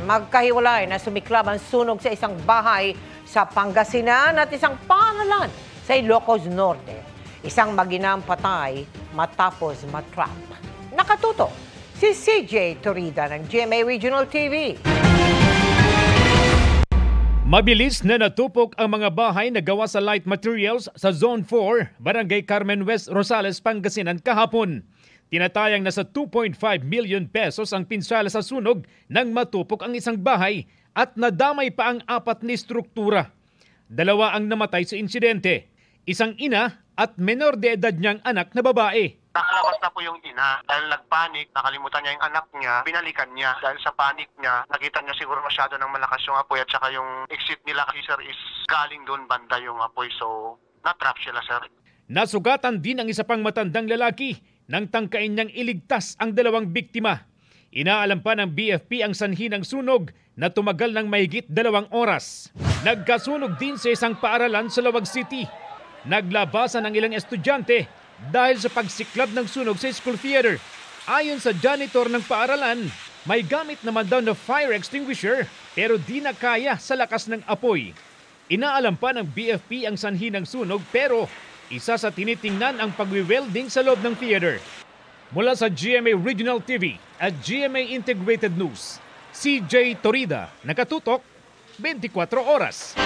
magkahiwalay na sumiklab ang sunog sa isang bahay sa Pangasinan at isang paaralan sa Ilocos Norte. Isang maginang patay matapos matrap. Nakatuto si CJ Torida ng GMA Regional TV. Mabilis na natupok ang mga bahay na gawa sa light materials sa Zone 4, Barangay Carmen West, Rosales, Pangasinan kahapon. Tinatayang nasa 2.5 million pesos ang pinsala sa sunog nang matupok ang isang bahay at nadamay pa ang 4 na struktura. 2 ang namatay sa insidente, isang ina at menor de edad niyang anak na babae. Nakalabas na po yung ina dahil nagpanik, nakalimutan niya yung anak niya, binalikan niya. Dahil sa panik niya, nakita niya siguro masyado ng malakas yung apoy at saka yung exit nila kasi sir is galing doon banda yung apoy, so na-trap sila sir. Nasugatan din ang isa pang matandang lalaki nang tangkain niyang iligtas ang 2 biktima. Inaalam pa ng BFP ang sanhi ng sunog na tumagal ng mahigit 2 oras. Nagkasunog din sa isang paaralan sa Lawag City. Naglabasan ang ilang estudyante dahil sa pagsiklab ng sunog sa school theater. Ayon sa janitor ng paaralan, may gamit naman daw na fire extinguisher pero di na kaya sa lakas ng apoy. Inaalam pa ng BFP ang sanhi ng sunog pero isa sa tinitingnan ang pagwi-welding sa loob ng theater. Mula sa GMA Regional TV at GMA Integrated News, CJ Torida, nakatutok 24 oras.